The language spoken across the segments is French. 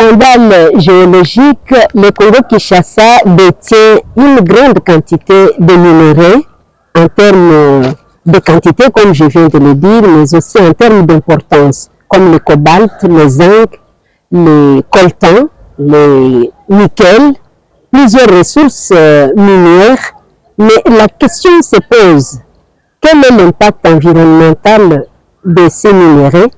scandale géologique, le Congo-Kinshasa détient une grande quantité de minerais en termes de quantité, comme je viens de le dire, mais aussi en termes d'importance, comme le cobalt, le zinc, le coltan, le nickel, plusieurs ressources minières. Mais la question se pose, quel est l'impact environnemental de ces minerais?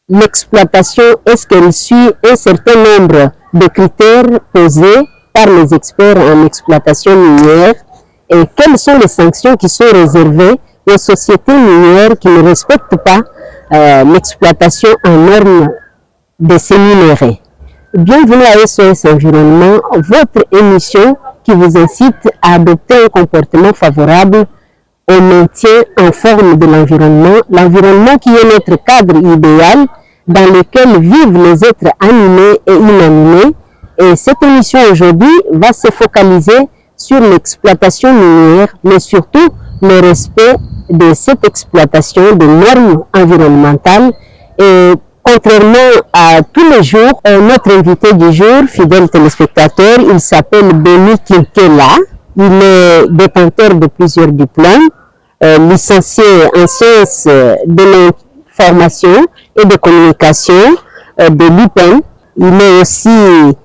L'exploitation, est-ce qu'elle suit un certain nombre de critères posés par les experts en exploitation minière? Et quelles sont les sanctions qui sont réservées aux sociétés minières qui ne respectent pas l'exploitation en normes de ces minerais? Bienvenue à SOS Environnement, votre émission qui vous incite à adopter un comportement favorable au maintien en forme de l'environnement qui est notre cadre idéal dans lequel vivent les êtres animés et inanimés. Et cette émission aujourd'hui va se focaliser sur l'exploitation minière, mais surtout le respect de cette exploitation de normes environnementales. Et contrairement à tous les jours, notre invité du jour, fidèle téléspectateur, il s'appelle Beni Kinkela. Il est détenteur de plusieurs diplômes, licencié en sciences de l'information et de communication de l'UPEN. Il est aussi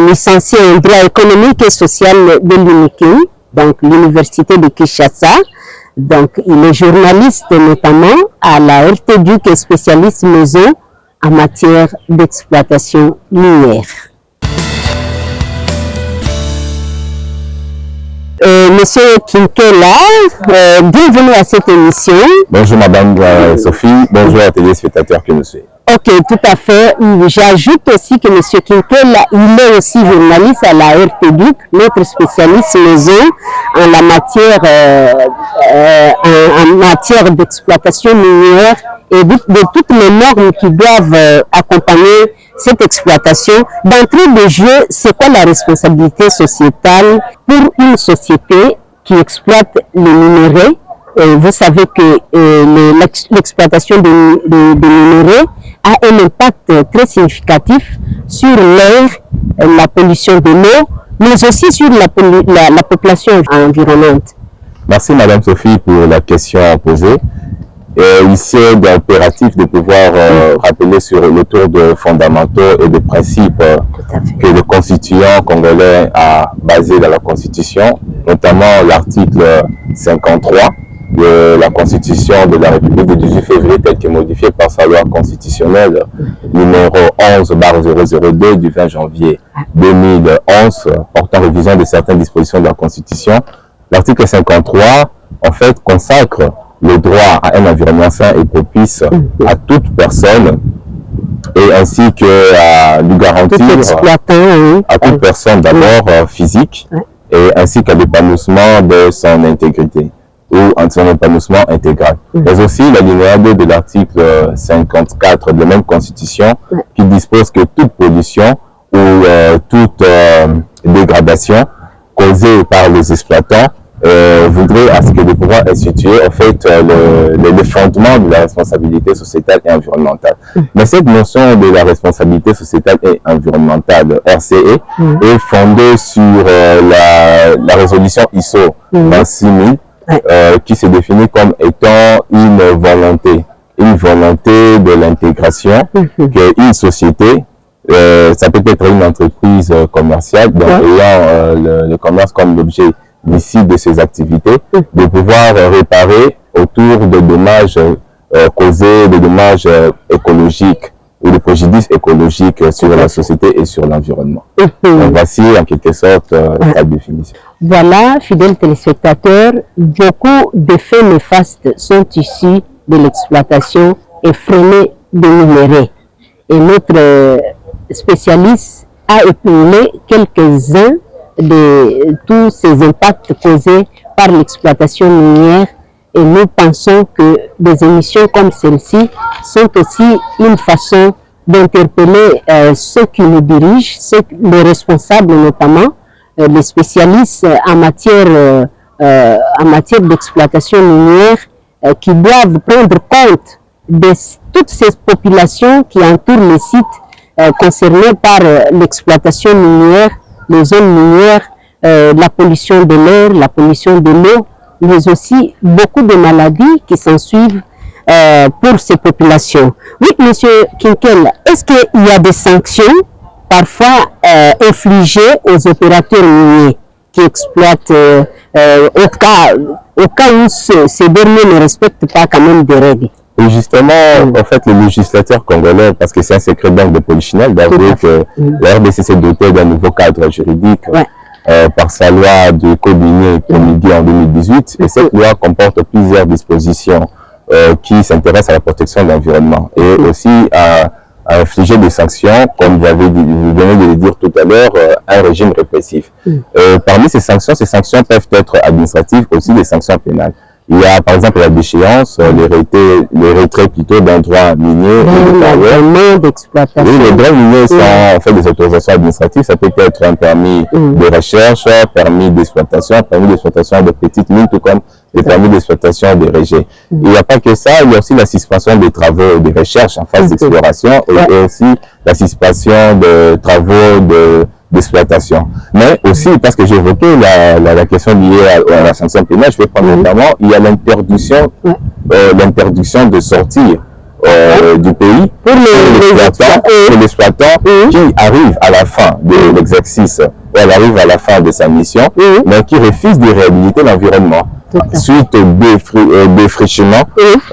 licencié en droit économique et social de l'UNIKIN, donc l'Université de Kinshasa. Donc, il est journaliste notamment à la RTDUC et spécialiste maison en matière d'exploitation minière. Monsieur Kinkela, bienvenue à cette émission. Bonjour Madame Sophie, bonjour à téléspectateurs qui nous suivent. Ok, tout à fait. J'ajoute aussi que M. Kinkela, il est aussi journaliste à la RTDUC, notre spécialiste maison en la matière d'exploitation minière et de toutes les normes qui doivent accompagner cette exploitation. D'entrée de jeu, c'est quoi la responsabilité sociétale pour une société qui exploite les minerais? Vous savez que l'exploitation des minerais a un impact très significatif sur l'air, la pollution de l'eau, mais aussi sur la population environnante. Merci Madame Sophie pour la question posée. Il est impératif de pouvoir rappeler sur le tour de fondamentaux et de principes que le constituant congolais a basé dans la Constitution, notamment l'article 53 de la Constitution de la République du 18 février, tel que modifié par sa loi constitutionnelle numéro 11/002 du 20 janvier 2011, portant révision de certaines dispositions de la Constitution. L'article 53, en fait, consacre le droit à un environnement sain et propice à toute personne et ainsi que lui garantir à toute personne d'abord physique et ainsi qu'à l'épanouissement de son intégrité ou son épanouissement intégral. Mais aussi l'alinéa 2 de l'article 54 de la même constitution qui dispose que toute pollution ou toute dégradation causée par les exploitants voudrait à ce que le pouvoir instituer en fait le fondement de la responsabilité sociétale et environnementale. Mais cette notion de la responsabilité sociétale et environnementale, RCE, est fondée sur la résolution ISO 26000 qui se définit comme étant une volonté de l'intégration qu'une société, ça peut être une entreprise commerciale, donc ayant le commerce comme l'objet d'ici de ces activités, de pouvoir réparer autour de dommages causés, de dommages écologiques ou de préjudices écologiques sur la société et sur l'environnement. Donc voici en quelque sorte la définition. Voilà, fidèles téléspectateurs, beaucoup d'effets néfastes sont issus de l'exploitation effrénée des minerais. Et notre spécialiste a épinglé quelques-uns de tous ces impacts causés par l'exploitation minière et nous pensons que des émissions comme celle-ci sont aussi une façon d'interpeller ceux qui nous dirigent, les responsables notamment, les spécialistes en matière d'exploitation minière qui doivent prendre compte de toutes ces populations qui entourent les sites concernés par l'exploitation minière, les zones minières, la pollution de l'air, la pollution de l'eau, mais aussi beaucoup de maladies qui s'en suivent pour ces populations. Oui, Monsieur Kinkel, est-ce qu'il y a des sanctions parfois infligées aux opérateurs miniers qui exploitent au cas où ces derniers ne respectent pas quand même des règles? Et justement, en fait, le législateur congolais, parce que c'est un secret banque de Polichinelle, d'avouer que la RDC s'est dotée d'un nouveau cadre juridique par sa loi du code minier promulguée en 2018. Et cette loi comporte plusieurs dispositions qui s'intéressent à la protection de l'environnement et aussi à infliger des sanctions, comme vous venez de le dire tout à l'heure, un régime répressif. Parmi ces sanctions peuvent être administratives, aussi des sanctions pénales. Il y a par exemple la déchéance, les retraits plutôt d'un droit minier. d'exploitation. Oui, les droits miniers sont en fait des autorisations administratives. Ça peut être un permis de recherche, permis d'exploitation de petites mines, tout comme des permis d'exploitation des rejets. Il n'y a pas que ça, il y a aussi la suspension des travaux et des recherches en phase d'exploration et aussi la suspension des travaux d'exploitation. Mais aussi, parce que j'ai évoqué la question liée à la sanction pénale, je vais prendre notamment, il y a l'interdiction de sortir du pays pour l'exploitant qui arrive à la fin de l'exercice, ou elle arrive à la fin de sa mission, mais qui refuse de réhabiliter l'environnement suite au défrichement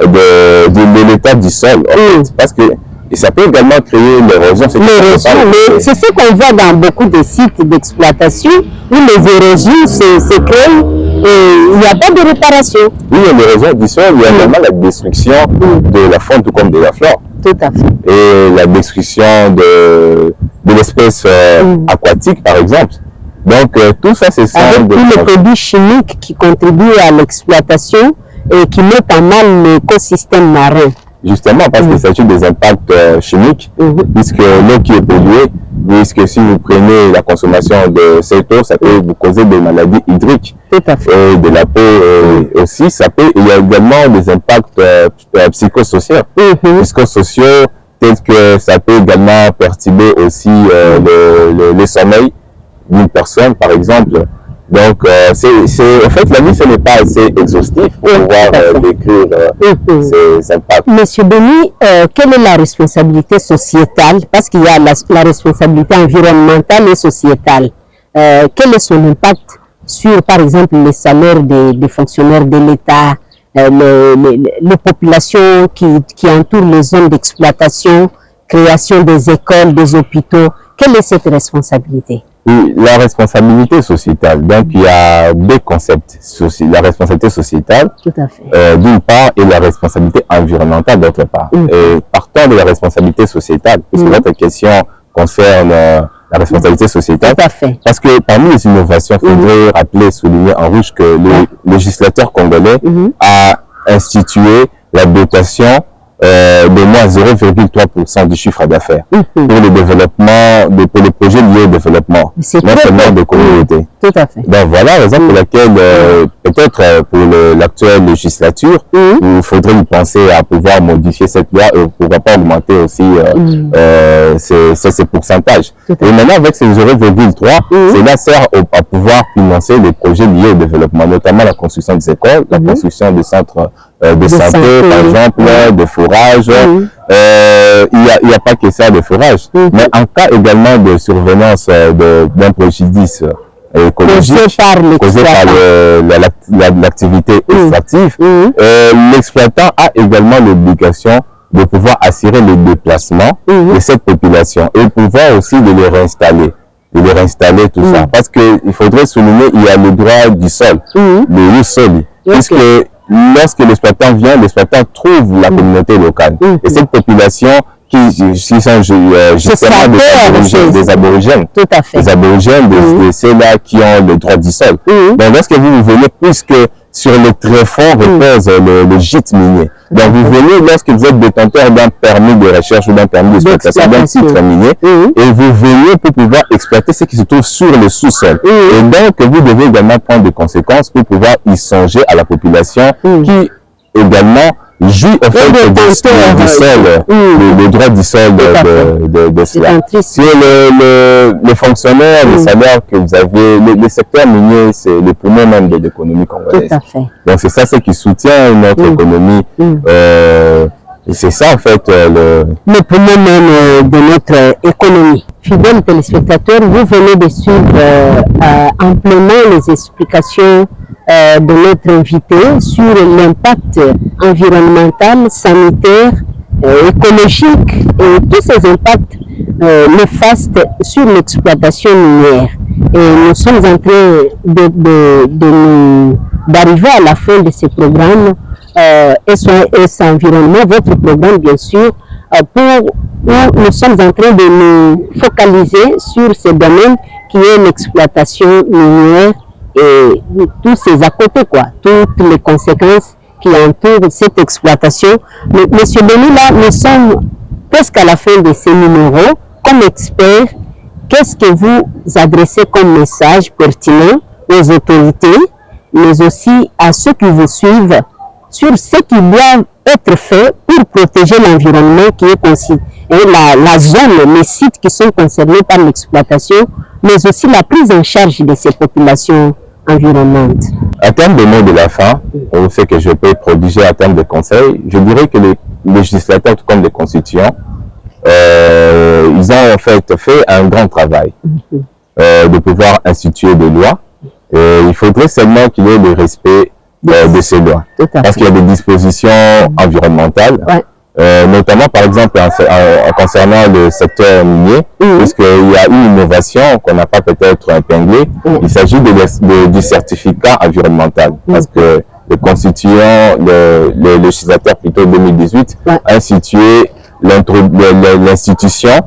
de l'état du sol. En fait, parce que et ça peut également créer l'érosion. C'est ce qu'on voit dans beaucoup de sites d'exploitation où les érosions se créent et il n'y a pas de réparation. Oui, il y a l'érosion du sol, il y a également la destruction de la faune tout comme de la flore. Tout à fait. Et la destruction de l'espèce aquatique, par exemple. Donc, tout ça, c'est ça. Avec tous les produits chimiques qui contribuent à l'exploitation et qui mettent en mal l'écosystème marin. Justement, parce qu'il s'agit des impacts chimiques, puisque l'eau qui est polluée, puisque si vous prenez la consommation de cette eau, ça peut vous causer des maladies hydriques. Tout à fait. Et de la peau aussi, ça peut. Il y a également des impacts psychosociaux. Psychosociaux, tels que ça peut également perturber aussi le sommeil d'une personne, par exemple. Donc, en fait, la vie, ce n'est pas assez exhaustif pour pouvoir décrire ces impacts. Monsieur Béni, quelle est la responsabilité sociétale? Parce qu'il y a la responsabilité environnementale et sociétale. Quel est son impact sur, par exemple, les salaires des fonctionnaires de l'État, les populations qui entourent les zones d'exploitation, création des écoles, des hôpitaux? Quelle est cette responsabilité? La responsabilité sociétale. Donc, il y a deux concepts. La responsabilité sociétale, d'une part, et la responsabilité environnementale, d'autre part. Et partant de la responsabilité sociétale, puisque votre question concerne la responsabilité sociétale, parce que parmi les innovations, il faudrait rappeler, souligner en rouge que le législateur congolais a institué la dotation de moins 0,3% du chiffre d'affaires pour le développement, pour les projets liés au développement, non seulement des communautés. Tout à fait. Donc voilà la raison pour laquelle, peut-être pour l'actuelle législature, il faudrait y penser à pouvoir modifier cette loi et pourquoi pas augmenter aussi ces pourcentages. Et maintenant, avec ces 0,3, cela sert à pouvoir financer les projets liés au développement, notamment la construction des écoles, la construction des centres de santé, par exemple, de forage. Il n'y a pas que ça de forage, mais en cas également de survenance d'un préjudice écologique causé par l'activité extractive, l'exploitant a également l'obligation de pouvoir assurer le déplacement de cette population et pouvoir aussi de les réinstaller, tout ça. Parce qu'il faudrait souligner, il y a le droit du sol, le sol, puisque lorsque l'exploitant vient, l'exploitant trouve la communauté locale. Et cette population qui sont justement des aborigènes. Tout à fait. Des aborigènes, de ceux-là qui ont le droit du sol. Donc lorsque vous venez, puisque sur le tréfonds repose le gîte minier. Donc vous venez lorsque vous êtes détenteur d'un permis de recherche ou d'un permis d'exploitation, d'un titre minier, et vous venez pour pouvoir exploiter ce qui se trouve sur le sous-sol. Et donc vous devez également prendre des conséquences pour pouvoir y songer à la population qui également jouit en fait du sol, le droit du sol de cela. Sur les fonctionnaires, les salaires que vous avez, le secteur minier, c'est le poumon même de l'économie congolaise. Donc c'est ça ce qui soutient notre économie. Et c'est ça en fait le poumon même de notre économie. Fidèles téléspectateurs, vous venez de suivre amplement les explications de notre invité sur l'impact environnemental, sanitaire, écologique et tous ces impacts néfastes sur l'exploitation minière. Et nous sommes en train d'arriver à la fin de ce programme SOS Environnement, votre programme bien sûr, où nous sommes en train de nous focaliser sur ce domaine qui est l'exploitation minière et tous ces à côté, toutes les conséquences qui entourent cette exploitation. Mais, Monsieur Denis, là, nous sommes presque à la fin de ces numéros. Comme expert, qu'est-ce que vous adressez comme message pertinent aux autorités, mais aussi à ceux qui vous suivent, sur ce qui doit être fait pour protéger l'environnement qui est considéré, la zone, les sites qui sont concernés par l'exploitation, mais aussi la prise en charge de ces populations environnantes. À terme de mots de la fin, on sait que je peux prodiger à terme de conseils, je dirais que les législateurs, tout comme les constituants, ils ont en fait un grand travail de pouvoir instituer des lois. Il faudrait seulement qu'il y ait le respect de ces lois. Parce qu'il y a des dispositions environnementales, notamment par exemple concernant le secteur minier, puisqu'il y a une innovation qu'on n'a pas peut-être épinglée. Il s'agit du certificat environnemental. Parce que le constituant, le législateur plutôt 2018, a institué l'institution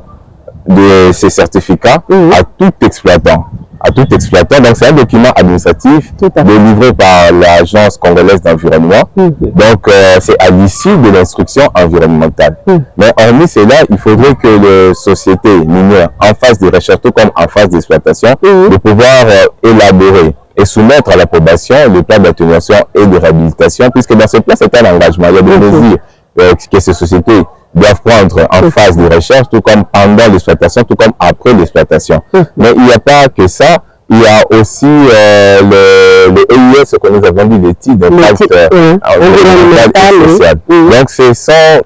de ces certificats à tout exploitant. Donc c'est un document administratif délivré par l'Agence congolaise d'environnement. Donc c'est à l'issue de l'instruction environnementale. Mais hormis cela, il faudrait que les sociétés minières en phase de recherche, tout comme en phase d'exploitation, de pouvoir élaborer et soumettre à l'approbation le plan d'atténuation et de réhabilitation, puisque dans ce plan c'est un engagement. Il y a des mesures que ces sociétés doivent prendre en phase de recherche, tout comme pendant l'exploitation, tout comme après l'exploitation. Mais il n'y a pas que ça, il y a aussi le EIS, ce que nous avons dit, l'étude d'impact environnemental et social. Donc ce sont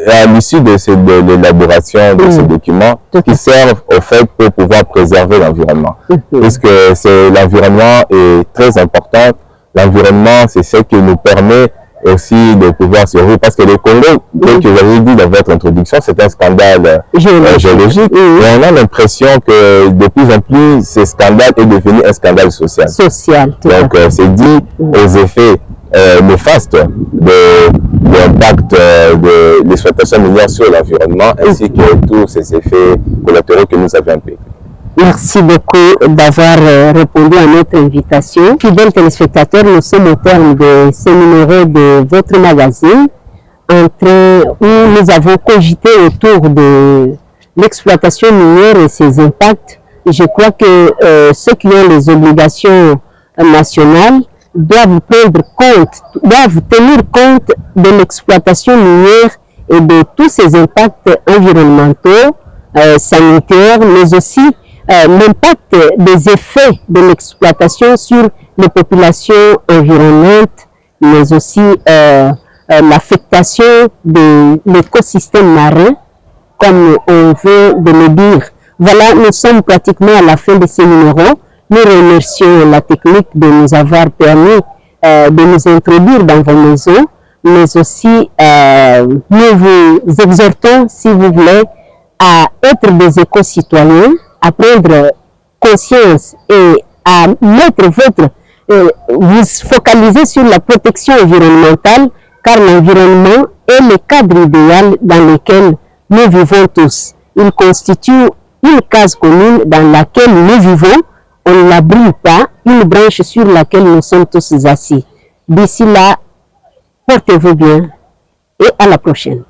à l'issue de l'élaboration de ces documents qui servent au fait pour pouvoir préserver l'environnement. Puisque l'environnement est très important. L'environnement, c'est ce qui nous permet aussi de pouvoir survivre, parce que le Congo, tel que j'avais dit dans votre introduction, c'est un scandale géologique, et on a l'impression que de plus en plus, ce scandale est devenu un scandale social. Donc c'est dit aux effets néfastes de l'impact de l'exploitation minière sur l'environnement, ainsi que tous ces effets collatéraux que nous avons impliqués. Merci beaucoup d'avoir répondu à notre invitation. Fidèles téléspectateurs, nous sommes au terme de ce numéro de votre magazine, où nous avons cogité autour de l'exploitation minière et ses impacts. Je crois que ceux qui ont les obligations nationales doivent tenir compte de l'exploitation minière et de tous ces impacts environnementaux, sanitaires, mais aussi l'impact des effets de l'exploitation sur les populations environnantes, mais aussi l'affectation de l'écosystème marin, comme on veut de le dire. Voilà, nous sommes pratiquement à la fin de ce numéro. Nous remercions la technique de nous avoir permis de nous introduire dans vos maisons, mais aussi nous vous exhortons, si vous voulez, à être des éco-citoyens, à prendre conscience et à mettre vous focaliser sur la protection environnementale, car l'environnement est le cadre idéal dans lequel nous vivons tous. Il constitue une case commune dans laquelle nous vivons, on ne la brûle pas, une branche sur laquelle nous sommes tous assis. D'ici là, portez-vous bien et à la prochaine.